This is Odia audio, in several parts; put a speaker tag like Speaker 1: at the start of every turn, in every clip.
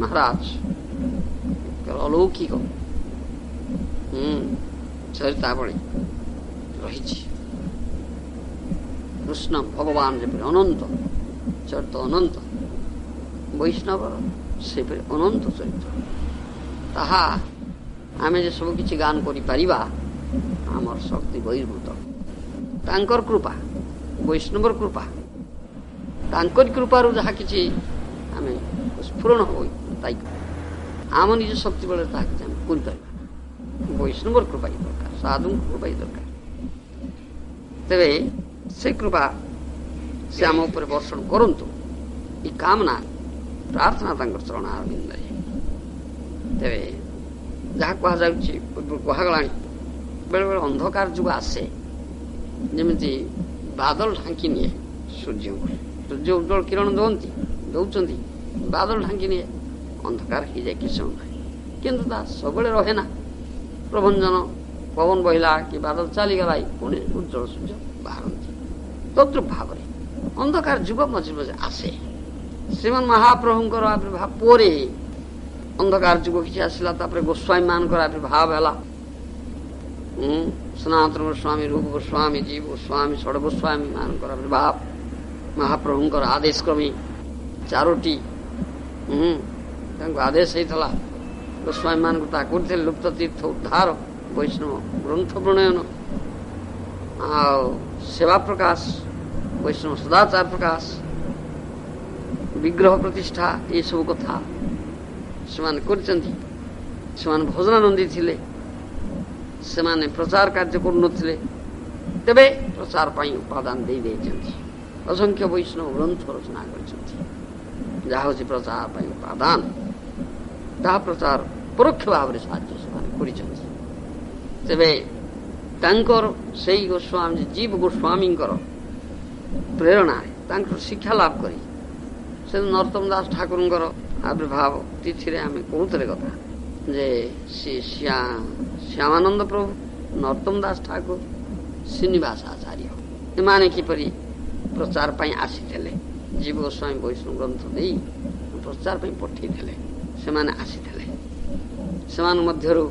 Speaker 1: ମହାରାଜ ଅଲୌକିକ ଚରିତାବଳୀ ରହିଛି। କୃଷ୍ଣ ଭଗବାନ ଯେପରି ଅନନ୍ତ ଚରିତ୍ର, ଅନନ୍ତ ବୈଷ୍ଣବର ସେପରି ଅନନ୍ତ ଚରିତ୍ର। ତାହା ଆମେ ଯେ ସବୁ କିଛି ଗାନ କରିପାରିବା ଆମର ଶକ୍ତି ବହିର୍ଭୂତ। ତାଙ୍କର କୃପା, ବୈଷ୍ଣବର କୃପା, ତାଙ୍କରି କୃପାରୁ ଯାହା କିଛି ଆମେ ସ୍ଫୁରଣ ହୋଇ ତାଇ ଆମ ନିଜ ଶକ୍ତି ବଳରେ ତାହା କିଛି ଆମେ କରିପାରିବା। ବୈଷ୍ଣବର କୃପା ହିଁ ଦରକାର, ସାଧୁଙ୍କ କୃପା ହିଁ ଦରକାର। ତେବେ ସେ କୃପା ସେ ଆମ ଉପରେ ବର୍ଷଣ କରନ୍ତୁ, ଏ କାମନା ପ୍ରାର୍ଥନା ତାଙ୍କର ଚରଣ ଅରବିନ୍ଦରେ। ତେବେ ଯାହା କୁହାଯାଉଛି, ପୂର୍ବରୁ କୁହାଗଲାଣି, ବେଳେବେଳେ ଅନ୍ଧକାର ଯୁଗ ଆସେ, ଯେମିତି ବାଦଲ ଢାଙ୍କି ନିଏ ସୂର୍ଯ୍ୟଙ୍କୁ। ସୂର୍ଯ୍ୟ ଉଜ୍ଜଳ କିରଣ ଦଉଛନ୍ତି, ବାଦଲ ଢାଙ୍କି ନିଏ, ଅନ୍ଧକାର ହେଇଯାଏ କିଛି ସମୟ ପାଇଁ। କିନ୍ତୁ ତା ସବୁବେଳେ ରହେ ନା। ପ୍ରଭଞ୍ଜନ ପବନ ବହିଲା କି ବାଦଲ ଚାଲିଗଲା, ପୁଣି ଉଜ୍ଜଳ ସୂର୍ଯ୍ୟ ବାହାରନ୍ତି। ତଦ୍ରୁପ ଭାବରେ ଅନ୍ଧକାର ଯୁଗ ମଝିରେ ମଝିରେ ଆସେ। ଶ୍ରୀମନ୍ ମହାପ୍ରଭୁଙ୍କର ଆବିର୍ଭାବ ପରେ ଅନ୍ଧକାର ଯୁଗ କିଛି ଆସିଲା। ତାପରେ ଗୋସ୍ୱାମୀ ମାନଙ୍କର ଆବିର୍ଭାବ ହେଲା। ସନାତନ ଗୋସ୍ୱାମୀ, ରୂପ ଗୋସ୍ୱାମୀ, ଜୀବ ଗୋସ୍ୱାମୀ, ଷଡ଼ ଗୋସ୍ୱାମୀ ମାନଙ୍କର ଆବିର୍ଭାବ। ମହାପ୍ରଭୁଙ୍କର ଆଦେଶ କ୍ରମେ 4ଟି ତାଙ୍କୁ ଆଦେଶ ହେଇଥିଲା। ଗୋସ୍ୱାମୀ ମାନଙ୍କୁ ତାହା କରିଥିଲେ ଲୁପ୍ତ ତୀର୍ଥ ଉଦ୍ଧାର, ବୈଷ୍ଣବ ଗ୍ରନ୍ଥ ପ୍ରଣୟନ, ଆଉ ସେବା ପ୍ରକାଶ, ବୈଷ୍ଣବ ସଦାଚାର ପ୍ରକାଶ, ବିଗ୍ରହ ପ୍ରତିଷ୍ଠା, ଏସବୁ କଥା ସେମାନେ କରିଛନ୍ତି। ସେମାନେ ଭଜନାନନ୍ଦୀ ଥିଲେ, ସେମାନେ ପ୍ରଚାର କାର୍ଯ୍ୟ କରୁନଥିଲେ, ତେବେ ପ୍ରଚାର ପାଇଁ ଉପାଦାନ ଦେଇଛନ୍ତି। ଅସଂଖ୍ୟ ବୈଷ୍ଣବ ଗ୍ରନ୍ଥ ରଚନା କରିଛନ୍ତି, ଯାହା ହେଉଛି ପ୍ରଚାର ପାଇଁ ଉପାଦାନ। ତାହା ପ୍ରଚାର ପରୋକ୍ଷ ଭାବରେ ସାହାଯ୍ୟ ସେମାନେ କରିଛନ୍ତି। ତେବେ ତାଙ୍କର ସେଇ ଗୋସ୍ୱାମୀ, ଜୀବ ଗୋସ୍ୱାମୀଙ୍କର ପ୍ରେରଣାରେ ତାଙ୍କର ଶିକ୍ଷା ଲାଭ କରି ସେ ନରୋତ୍ତମ ଦାସ ଠାକୁରଙ୍କର ଆବିର୍ଭାବ ତିଥିରେ ଆମେ କହୁଥିଲେ କଥା ଯେ ଶ୍ୟାମାନନ୍ଦ ପ୍ରଭୁ, ନରୋତ୍ତମ ଦାସ ଠାକୁର, ଶ୍ରୀନିବାସ ଆଚାର୍ଯ୍ୟ ଏମାନେ କିପରି ପ୍ରଚାର ପାଇଁ ଆସିଥିଲେ। ଜୀବ ଗୋସ୍ୱାମୀ ବୈଷ୍ଣବ ଗ୍ରନ୍ଥ ଦେଇ ପ୍ରଚାର ପାଇଁ ପଠେଇଥିଲେ, ସେମାନେ ଆସିଥିଲେ। ସେମାନଙ୍କ ମଧ୍ୟରୁ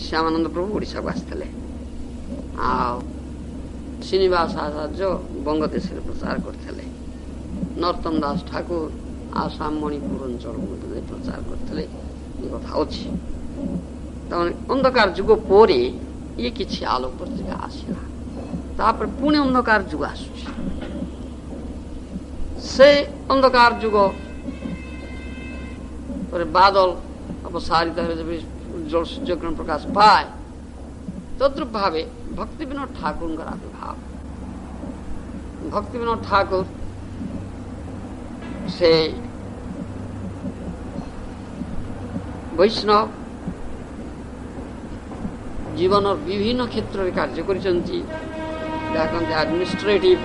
Speaker 1: ଶ୍ୟାମାନନ୍ଦ ପ୍ରଭୁ ଓଡ଼ିଶାକୁ ଆସିଥିଲେ, ଆଉ ଶ୍ରୀନିବାସ ଆଚାର୍ଯ୍ୟ ବଙ୍ଗଦେଶରେ ପ୍ରଚାର କରିଥିଲେ। ନରୋତ୍ତମ ଦାସ ଠାକୁର ଆସାମ ମଣିପୁର ଅଞ୍ଚଳ ମଧ୍ୟରେ ପ୍ରଚାର କରିଥିଲେ, ଏ କଥା ଅଛି। ତାମାନେ ଅନ୍ଧକାର ଯୁଗ ପରେ ଇଏ କିଛି ଆଲୋକ ପତ୍ରିକା ଆସିଲା। ତାପରେ ପୁଣି ଅନ୍ଧକାର ଯୁଗ ଆସୁଛି। ସେ ଅନ୍ଧକାର ଯୁଗ ପରେ ବାଦଲ ଅପସାରିତ ହେଲେ ଯେବେ ଉଜ୍ଜଳ ସୂର୍ଯ୍ୟକିରଣ ପ୍ରକାଶ ପାଏ, ତଦ୍ରୁପ ଭାବେ ଭକ୍ତି ବିନୋଦ ଠାକୁରଙ୍କର ଆବିର୍ଭାବ। ଭକ୍ତି ବିନୋଦ ଠାକୁର ସେ ବୈଷ୍ଣବ ଜୀବନର ବିଭିନ୍ନ କ୍ଷେତ୍ରରେ କାର୍ଯ୍ୟ କରିଛନ୍ତି। ଯାହା କହନ୍ତି ଆଡମିନିଷ୍ଟ୍ରେଟିଭ,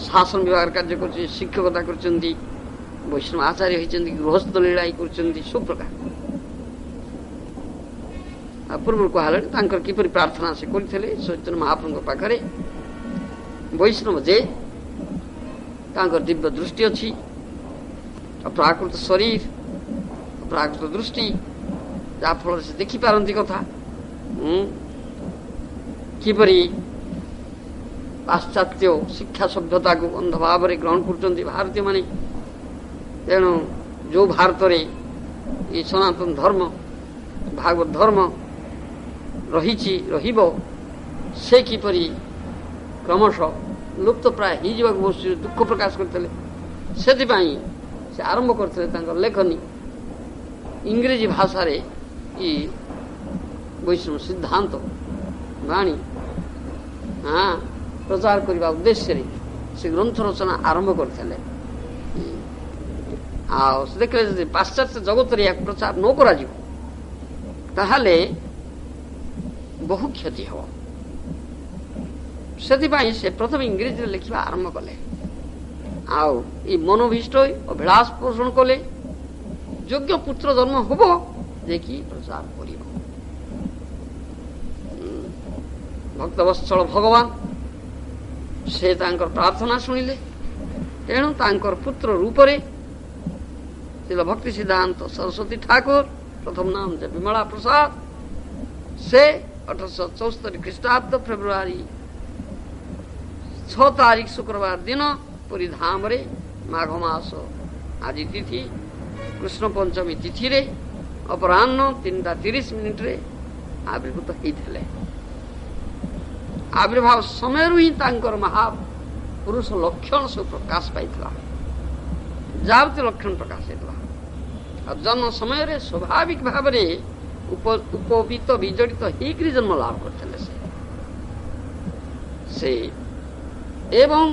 Speaker 1: ଶାସନ ବିଭାଗରେ କାର୍ଯ୍ୟ କରୁଛନ୍ତି, ଶିକ୍ଷକତା କରିଛନ୍ତି, ବୈଷ୍ଣବ ଆଚାର୍ଯ୍ୟ ହୋଇଛନ୍ତି, ଗୃହସ୍ଥ ଲୀଳାଇ କରୁଛନ୍ତି, ସବୁ ପ୍ରକାର। ପୂର୍ବରୁ କୁହାହେଲାଣି ତାଙ୍କର କିପରି ପ୍ରାର୍ଥନା ସେ କରିଥିଲେ ଚୈତନ୍ୟ ମହାପ୍ରଭୁଙ୍କ ପାଖରେ। ବୈଷ୍ଣବ ଯେ ତାଙ୍କର ଦିବ୍ୟ ଦୃଷ୍ଟି ଅଛି, ଅପ୍ରାକୃତ ଶରୀର, ଅପ୍ରାକୃତ ଦୃଷ୍ଟି, ଯାହା ଫଳରେ ସେ ଦେଖିପାରନ୍ତି କଥା। କିପରି ପାଶ୍ଚାତ୍ୟ ଶିକ୍ଷା ସଭ୍ୟତାକୁ ଅନ୍ଧ ଭାବରେ ଗ୍ରହଣ କରୁଛନ୍ତି ଭାରତୀୟମାନେ। ତେଣୁ ଯେଉଁ ଭାରତରେ ଏ ସନାତନ ଧର୍ମ, ଭାଗବତ ଧର୍ମ ରହିବ, ସେ କିପରି କ୍ରମଶଃ ଲୁପ୍ତ ପ୍ରାୟ ହେଇଯିବାକୁ ବସୁଛି, ଦୁଃଖ ପ୍ରକାଶ କରିଥିଲେ। ସେଥିପାଇଁ ସେ ଆରମ୍ଭ କରିଥିଲେ ତାଙ୍କର ଲେଖନୀ ଇଂରେଜୀ ଭାଷାରେ ଇ ବୈଷ୍ଣବ ସିଦ୍ଧାନ୍ତ ବାଣୀ ପ୍ରଚାର କରିବା ଉଦ୍ଦେଶ୍ୟରେ ସେ ଗ୍ରନ୍ଥ ରଚନା ଆରମ୍ଭ କରିଥିଲେ। ଆଉ ସେ ଦେଖିଲେ ଯଦି ପାଶ୍ଚାତ୍ୟ ଜଗତରେ ଏହାକୁ ପ୍ରଚାର ନ କରାଯିବ ତାହେଲେ ବହୁ କ୍ଷତି ହେବ। ସେଥିପାଇଁ ସେ ପ୍ରଥମେ ଇଂରେଜୀରେ ଲେଖିବା ଆରମ୍ଭ କଲେ। ଆଉ ଏଇ ମନୋଭୀଷ୍ଟ ଅଭିଳାଷ ପୋଷଣ କଲେ, ଯୋଗ୍ୟ ପୁତ୍ର ଜନ୍ମ ହବ ଯେ କି ପ୍ରଚାର କରିବ। ଭକ୍ତବତ୍ସଳ ଭଗବାନ ସେ ତାଙ୍କର ପ୍ରାର୍ଥନା ଶୁଣିଲେ। ତେଣୁ ତାଙ୍କର ପୁତ୍ର ରୂପରେ ଶିଳ ଭକ୍ତି ସିଦ୍ଧାନ୍ତ ସରସ୍ୱତୀ ଠାକୁର, ପ୍ରଥମ ନାମ ଯେ ବିମଳା ପ୍ରସାଦ, ସେ 1874 ଖ୍ରୀଷ୍ଟାବ୍ଦ ଫେବୃଆରୀ 6 ତାରିଖ ଶୁକ୍ରବାର ଦିନ ପୁରୀ ଧାମରେ ମାଘ ମାସ ଆଜି ତିଥି କୃଷ୍ଣ ପଞ୍ଚମୀ ତିଥିରେ ଅପରାହ୍ନ 3:30 ଆବିର୍ଭୂତ ହେଇଥିଲେ। ଆବିର୍ଭାବ ସମୟରୁ ହିଁ ତାଙ୍କର ମହାପୁରୁଷ ଲକ୍ଷଣ ସବୁ ପ୍ରକାଶ ପାଇଥିଲା, ଯାବତୀୟ ଲକ୍ଷଣ ପ୍ରକାଶ ହେଇଥିଲା। ଆଉ ଜନ୍ମ ସମୟରେ ସ୍ୱାଭାବିକ ଭାବରେ ଉପବିତ ବିଜଡ଼ିତ ହେଇକରି ଜନ୍ମ ଲାଭ କରିଥିଲେ ସେ ଏବଂ